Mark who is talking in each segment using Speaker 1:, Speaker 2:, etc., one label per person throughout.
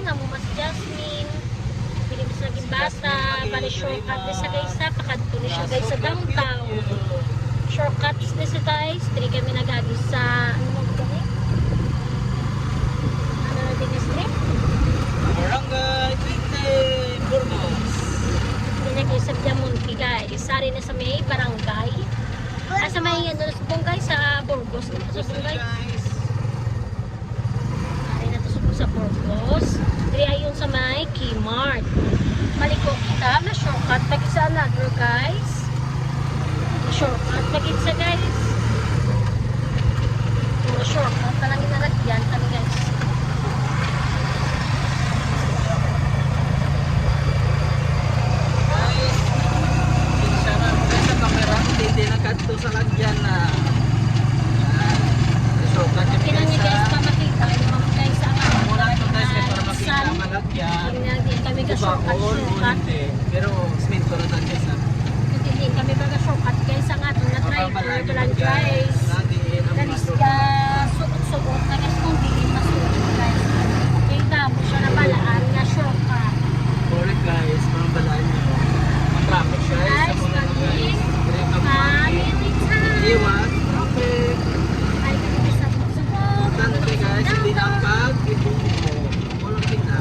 Speaker 1: Jasmine, amo mas Jasmine. Pili mas lagi bata, bali shortcut din sa guys na, pakadto ni siya guys sa downtown. Shortcuts din sa guys, dili kami naghagis sa, ano mo gani? Ano na din is trip?
Speaker 2: Barangay 20 Burgos.
Speaker 1: Hindi kayo sa Diamante guys, sari na sa may barangay. Sa may ano na subong guys, sa Burgos na sa subong guys.
Speaker 2: Guys.
Speaker 1: Sari na to subong sa Burgos. Dili ayon sa may Kmart. Maliko kita na shortcut pag sa another guys. Shortcut pag sa guys. Puro shortcut pa lang inalagyan kami guys.
Speaker 2: Guys, sinsya na mo sa camera, hindi na kadto sa lagyan na. So, kanya
Speaker 1: Kailan niya guys pa makita yung guys sa
Speaker 2: muna
Speaker 1: mga
Speaker 2: ito guys kaya para makita ang malagyan.
Speaker 1: Hindi kami ka shortcut
Speaker 2: Bakol,
Speaker 1: shortcut.
Speaker 2: hindi. Pero, smento na tayo guys ha.
Speaker 1: Hindi kami baga shortcut guys ang atong na driver lang guys.
Speaker 2: Nandiin ang
Speaker 1: Dalis
Speaker 2: mga
Speaker 1: ka suot-suot na guys kung di masuot guys. Kaya tamo siya na balaan nga shortcut.
Speaker 2: Correct guys, parang balaan nyo. Matraffic siya eh, sa
Speaker 1: Guys,
Speaker 2: muna na guys.
Speaker 1: kami
Speaker 2: Direct ang
Speaker 1: family time.
Speaker 2: iwan, traffic.
Speaker 1: Ay kami sa suot.
Speaker 2: Importante guys, hindi na pag-ibong mo. Walang kita.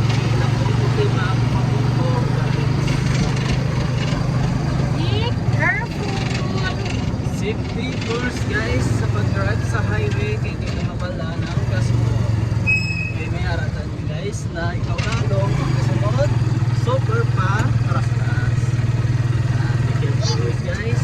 Speaker 2: Hindi na mapapagpapong guys.
Speaker 1: Be careful.
Speaker 2: Safety first guys sa pag-drive sa highway kaya hindi na mawala ng gas mo. Kaya may haratan nyo guys na ikaw na dong ang kasunod super pa rastas. Be careful guys.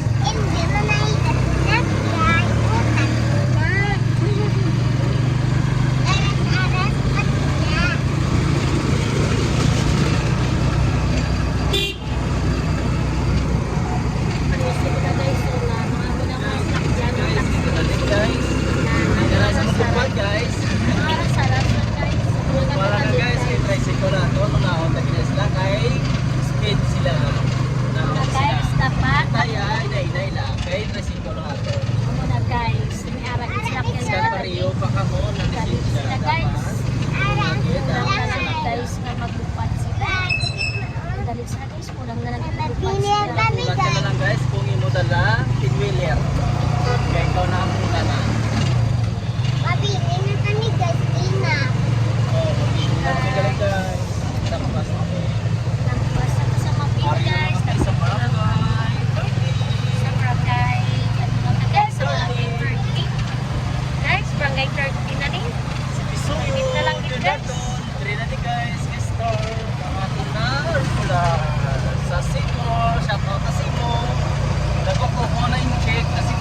Speaker 2: Guys, dito na din guys. Dito na sa matupad guys. Wala na guys, kay tricycle na ito. Nung naon na guys lang kay speed sila. Naon sila. Kaya, inay lang. Kay tricycle na ito. Sa pariyo pa ka mo, nandito siya. Dapat.
Speaker 1: Guys, na magbupat sila. Dalit sa guys, kulang na lang yung magbupat sila.
Speaker 2: Tulad ka na lang guys, kung imo dala, pinwheeler. Kaya ikaw na ang muna na. Galing guys. Tapos ako.
Speaker 1: Tapos ako sa mapin
Speaker 2: Ari
Speaker 1: guys.
Speaker 2: naman sa barangay.
Speaker 1: Sa barangay. Ano na guys, sa barangay 30. Guys, barangay 30 na rin.
Speaker 2: Isuyo,
Speaker 1: na lang din guys.
Speaker 2: Trinity guys, Store, mga tunar mula sa Seymour, shoutout sa Seymour. Nagkukuha na yung check kasi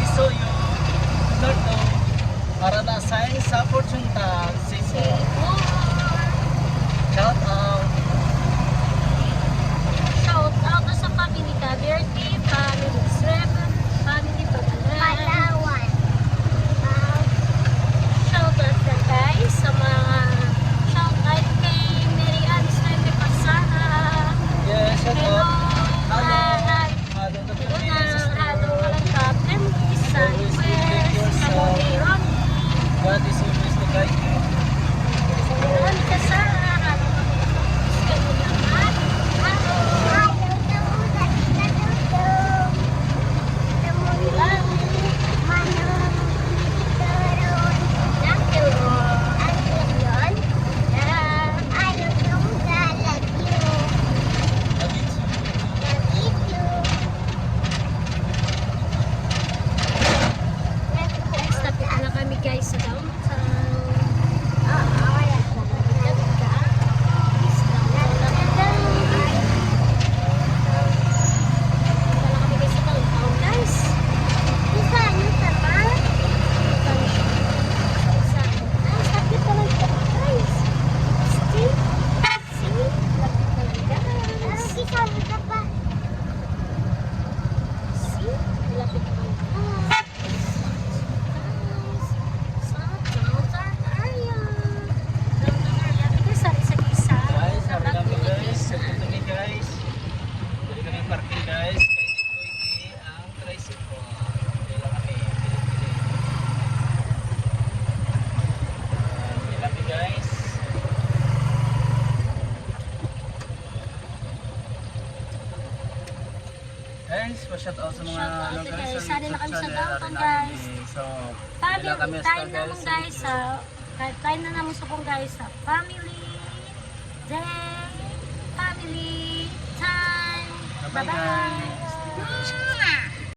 Speaker 2: pa-shout out sa mga
Speaker 1: Shout out,
Speaker 2: ano,
Speaker 1: guys.
Speaker 2: sa
Speaker 1: Sana na
Speaker 2: YouTube
Speaker 1: kami sa
Speaker 2: channel
Speaker 1: downtown,
Speaker 2: natin,
Speaker 1: guys.
Speaker 2: So,
Speaker 1: Family
Speaker 2: wala kami
Speaker 1: time
Speaker 2: sa
Speaker 1: naman guys sa time na naman sa kong guys sa family day, family time.
Speaker 2: Bye-bye,
Speaker 1: Bye-bye.
Speaker 2: guys.